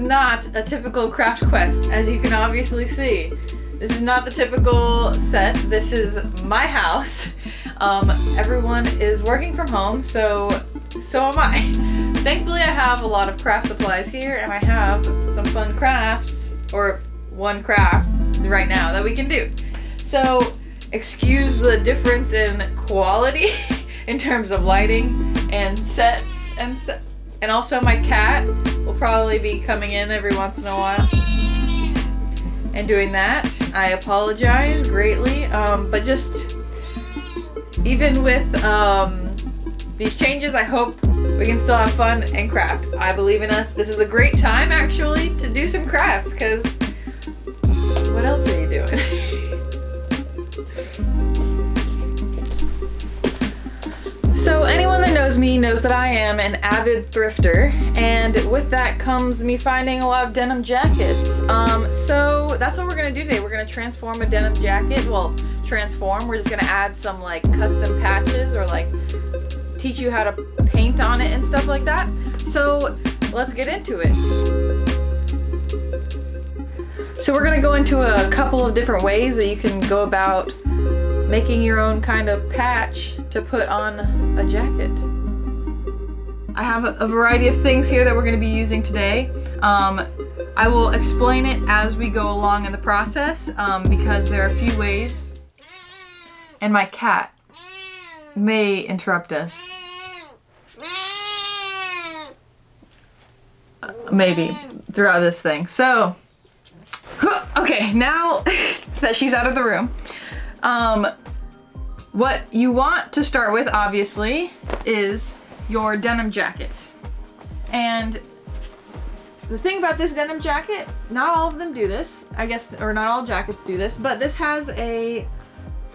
not a typical craft quest, as you can obviously see. This is not the typical set. This is my house. Everyone is working from home, so am I. Thankfully, I have a lot of craft supplies here, and I have some fun crafts, or one craft right now that we can do. So, excuse the difference in quality in terms of lighting and sets and stuff. And also my cat will probably be coming in every once in a while and doing that. I apologize greatly, but just even with these changes, I hope we can still have fun and craft. I believe in us. This is a great time actually to do some crafts, because what else are you doing? So anyone that knows me knows that I am an avid thrifter, and with that comes me finding a lot of denim jackets. So that's what we're gonna do today. We're gonna transform a denim jacket. Well, we're just gonna add some like custom patches, or like teach you how to paint on it and stuff like that. So let's get into it. So we're gonna go into a couple of different ways that you can go about making your own kind of patch to put on a jacket. I have a variety of things here that we're going to be using today. I will explain it as we go along in the process, because there are a few ways, and my cat may interrupt us. Maybe throughout this thing. So, okay, now that she's out of the room, what you want to start with, obviously, is your denim jacket. And the thing about this denim jacket, not all of them do this, I guess, or not all jackets do this, but this has a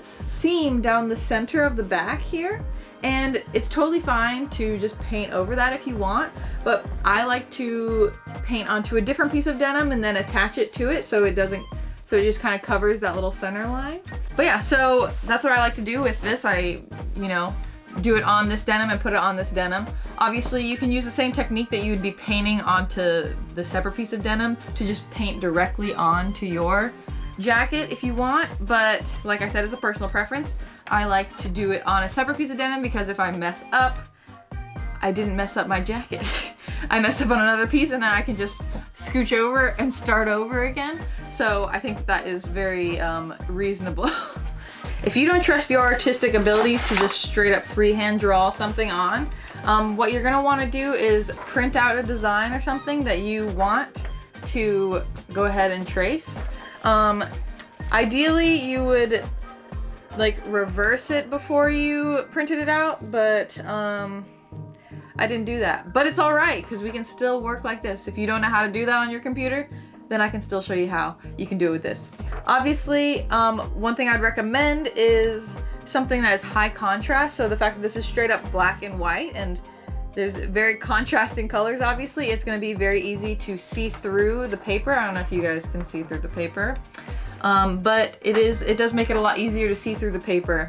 seam down the center of the back here, and it's totally fine to just paint over that if you want, but I like to paint onto a different piece of denim and then attach it to it so it just kind of covers that little center line. But yeah, so that's what I like to do with this. I, do it on this denim and put it on this denim. Obviously, you can use the same technique that you would be painting onto the separate piece of denim to just paint directly onto your jacket if you want. But like I said, it's a personal preference. I like to do it on a separate piece of denim because if I mess up, I didn't mess up my jacket. I messed up on another piece and then I can just scooch over and start over again. So I think that is very reasonable. If you don't trust your artistic abilities to just straight up freehand draw something on, what you're gonna wanna do is print out a design or something that you want to go ahead and trace. Ideally, you would like reverse it before you printed it out, but I didn't do that. But it's all right, because we can still work like this. If you don't know how to do that on your computer, then I can still show you how you can do it with this. Obviously, one thing I'd recommend is something that is high contrast. So the fact that this is straight up black and white, and there's very contrasting colors, obviously, it's gonna be very easy to see through the paper. I don't know if you guys can see through the paper, but it does make it a lot easier to see through the paper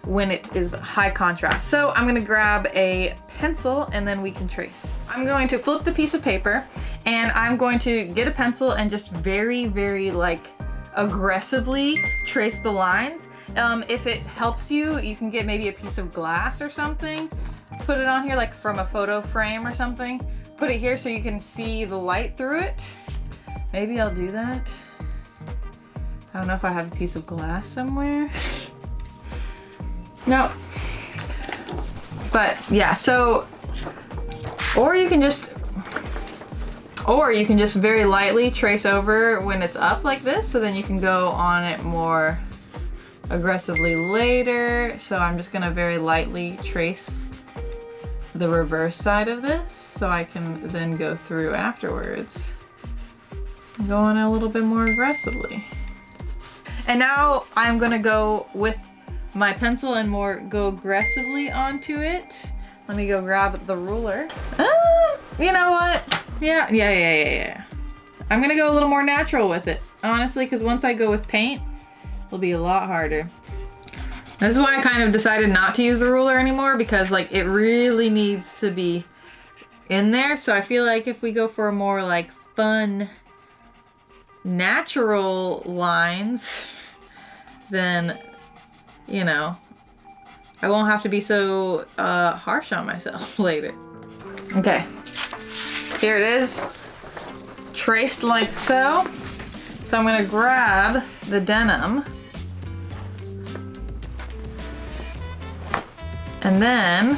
when it is high contrast. So I'm gonna grab a pencil and then we can trace. I'm going to flip the piece of paper and I'm going to get a pencil and just very, very like aggressively trace the lines. If it helps you, you can get maybe a piece of glass or something, put it on here like from a photo frame or something. Put it here so you can see the light through it. Maybe I'll do that. I don't know if I have a piece of glass somewhere. No. But yeah, so, or you can just very lightly trace over when it's up like this, so then you can go on it more aggressively later. So I'm just gonna very lightly trace the reverse side of this so I can then go through afterwards. Go on a little bit more aggressively. And now I'm gonna go with my pencil and go aggressively onto it. Let me go grab the ruler. You know what? Yeah. I'm gonna go a little more natural with it, honestly, because once I go with paint, it'll be a lot harder. This is why I kind of decided not to use the ruler anymore, because like it really needs to be in there. So I feel like if we go for a more like fun, natural lines, then, you know, I won't have to be so harsh on myself later. Okay, here it is, traced like so. So I'm gonna grab the denim and then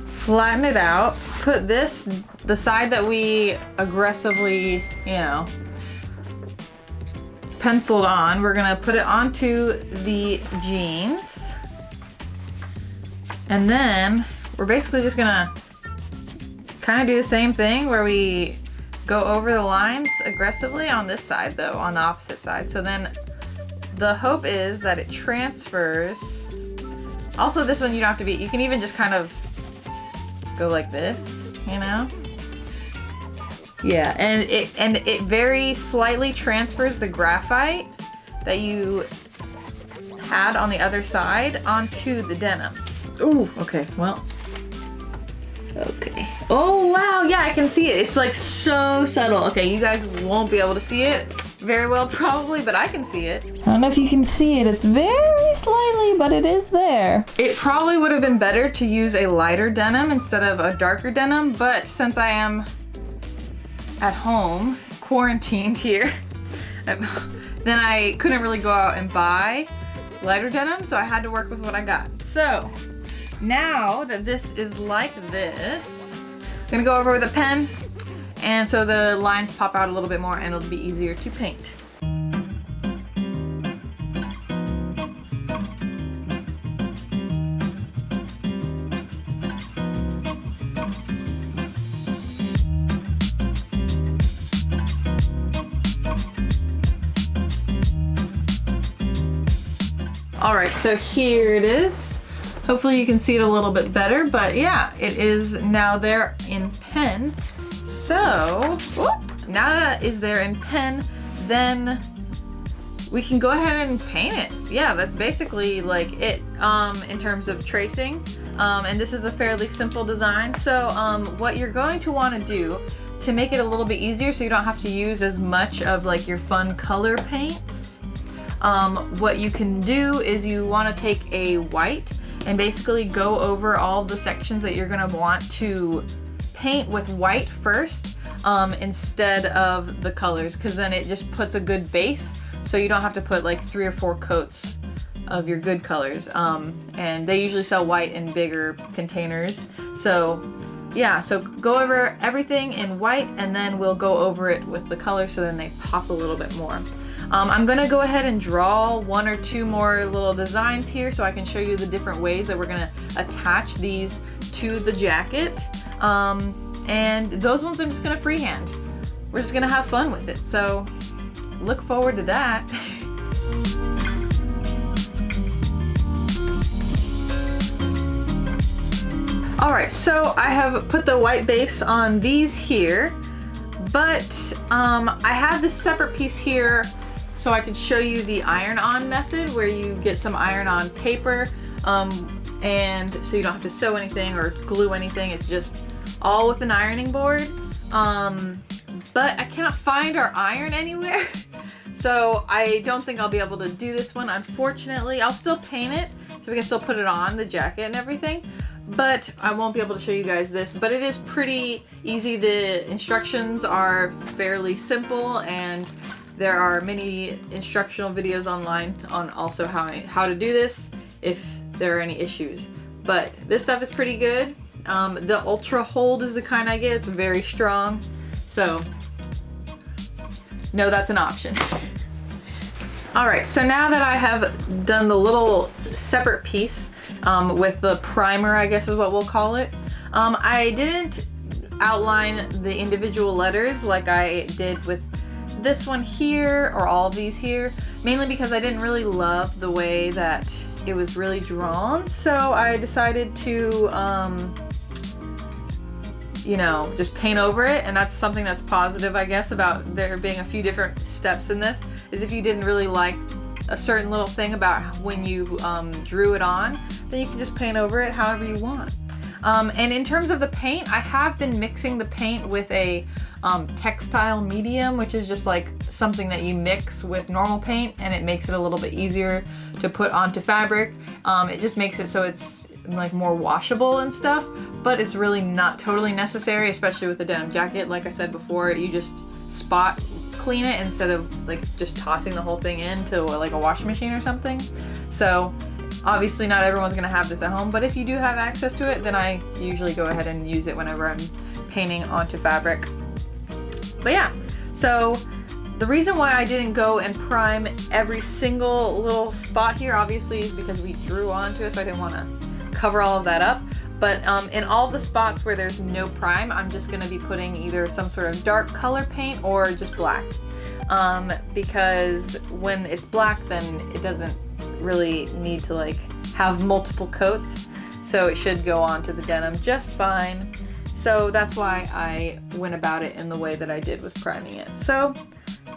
flatten it out, put this, the side that we aggressively, you know, penciled on, we're gonna put it onto the jeans. And then we're basically just gonna kind of do the same thing where we go over the lines aggressively on this side though, on the opposite side. So then the hope is that it transfers. Also this one you don't have to be, you can even just kind of go like this, you know? Yeah, and it very slightly transfers the graphite that you had on the other side onto the denims. Ooh, okay, well. Okay. Oh, wow, yeah, I can see it. It's like so subtle. Okay, you guys won't be able to see it very well probably, but I can see it. I don't know if you can see it. It's very slightly, but it is there. It probably would have been better to use a lighter denim instead of a darker denim, but since I am at home, quarantined here, then I couldn't really go out and buy lighter denim, so I had to work with what I got. So now that this is like this, I'm gonna go over with a pen, and so the lines pop out a little bit more and it'll be easier to paint. All right, so here it is. Hopefully you can see it a little bit better, but yeah, it is now there in pen. So, now that is there in pen, then we can go ahead and paint it. Yeah, that's basically like it in terms of tracing. And this is a fairly simple design. So what you're going to want to do to make it a little bit easier so you don't have to use as much of like your fun color paints, what you can do is you want to take a white and basically go over all the sections that you're gonna want to paint with white first instead of the colors, because then it just puts a good base so you don't have to put like 3 or 4 coats of your good colors, and they usually sell white in bigger containers. So yeah, so go over everything in white and then we'll go over it with the colors so then they pop a little bit more. I'm gonna go ahead and draw 1 or 2 more little designs here so I can show you the different ways that we're gonna attach these to the jacket. And those ones I'm just gonna freehand. We're just gonna have fun with it. So look forward to that. All right, so I have put the white base on these here, but I have this separate piece here so I can show you the iron-on method where you get some iron-on paper, and so you don't have to sew anything or glue anything. It's just all with an ironing board. But I cannot find our iron anywhere, so I don't think I'll be able to do this one, unfortunately. I'll still paint it so we can still put it on the jacket and everything, but I won't be able to show you guys this. But it is pretty easy. The instructions are fairly simple, and there are many instructional videos online on also how to do this if there are any issues. But this stuff is pretty good. The Ultra Hold is the kind I get. It's very strong. So, no, that's an option. All right, so now that I have done the little separate piece with the primer, I guess is what we'll call it, I didn't outline the individual letters like I did with this one here or all of these here, mainly because I didn't really love the way that it was really drawn. So I decided to, you know, just paint over it. And that's something that's positive, I guess, about there being a few different steps in this, is if you didn't really like a certain little thing about when you drew it on, then you can just paint over it however you want. And in terms of the paint, I have been mixing the paint with a textile medium, which is just like something that you mix with normal paint and it makes it a little bit easier to put onto fabric. It just makes it so it's like more washable and stuff, but it's really not totally necessary, especially with the denim jacket. Like I said before, you just spot clean it instead of like just tossing the whole thing into like a washing machine or something. So obviously not everyone's gonna have this at home, but if you do have access to it, then I usually go ahead and use it whenever I'm painting onto fabric. But yeah, so the reason why I didn't go and prime every single little spot here, obviously, is because we drew onto it, so I didn't want to cover all of that up. But in all the spots where there's no prime, I'm just going to be putting either some sort of dark color paint or just black. Because when it's black, then it doesn't really need to like have multiple coats, so it should go onto the denim just fine. So that's why I went about it in the way that I did with priming it. So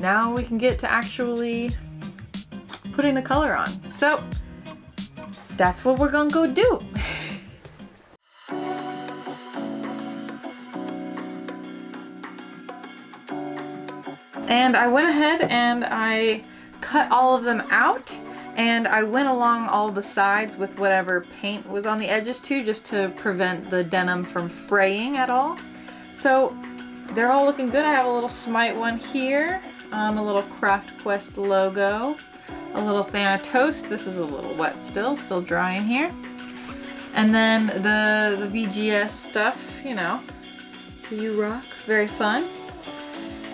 now we can get to actually putting the color on. So that's what we're gonna go do. And I went ahead and I cut all of them out, and I went along all the sides with whatever paint was on the edges too, just to prevent the denim from fraying at all. So they're all looking good. I have a little SMITE one here, a little Craft Quest logo, a little Thanatos. This is a little wet still drying here. And then the VGS stuff, you know, you rock, very fun.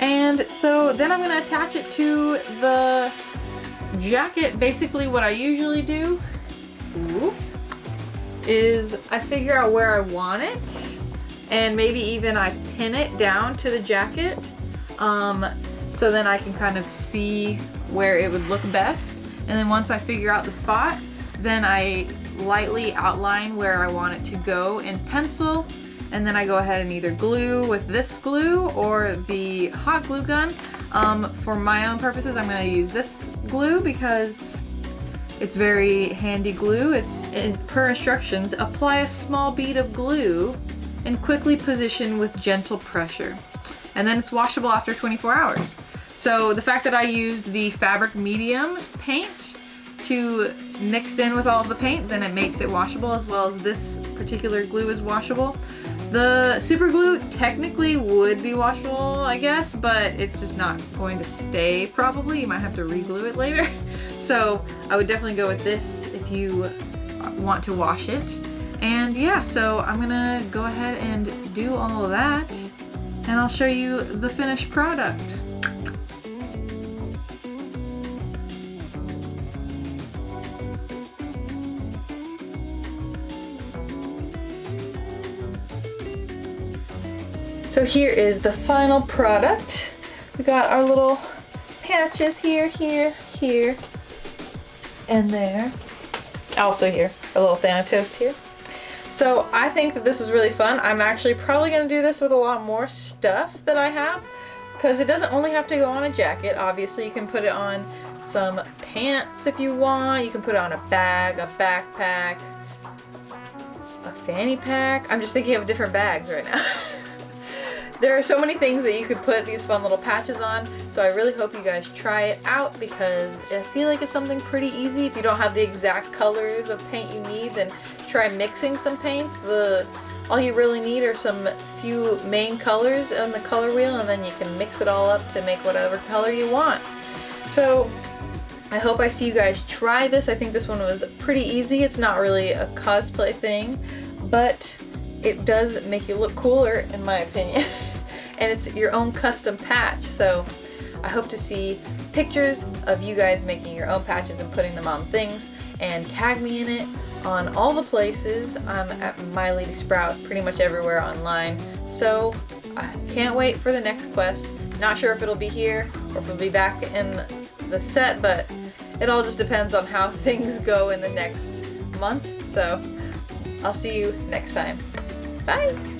And so then I'm gonna attach it to the jacket. Basically what I usually do is I figure out where I want it, and maybe even I pin it down to the jacket, so then I can kind of see where it would look best. And then once I figure out the spot, then I lightly outline where I want it to go in pencil, and then I go ahead and either glue with this glue or the hot glue gun. For my own purposes, I'm going to use this glue because it's very handy glue. It's per instructions, apply a small bead of glue and quickly position with gentle pressure. And then it's washable after 24 hours. So the fact that I used the fabric medium paint to mixed in with all of the paint, then it makes it washable, as well as this particular glue is washable. The super glue technically would be washable, I guess, but it's just not going to stay probably. You might have to re-glue it later. So I would definitely go with this if you want to wash it. And yeah, so I'm gonna go ahead and do all of that, and I'll show you the finished product. So here is the final product. We got our little patches here, here, here, and there. Also here, a little Thanatos here. So I think that this was really fun. I'm actually probably going to do this with a lot more stuff that I have, because it doesn't only have to go on a jacket. Obviously you can put it on some pants if you want. You can put it on a bag, a backpack, a fanny pack. I'm just thinking of different bags right now. There are so many things that you could put these fun little patches on, so I really hope you guys try it out, because I feel like it's something pretty easy. If you don't have the exact colors of paint you need, then try mixing some paints. All you really need are some few main colors on the color wheel, and then you can mix it all up to make whatever color you want. So I hope I see you guys try this. I think this one was pretty easy. It's not really a cosplay thing, but it does make you look cooler, in my opinion. And it's your own custom patch, so I hope to see pictures of you guys making your own patches and putting them on things, and tag me in it on all the places. I'm at MyLadySprout pretty much everywhere online, so I can't wait for the next quest. Not sure if it'll be here or if it'll be back in the set, but it all just depends on how things go in the next month. So I'll see you next time. Bye!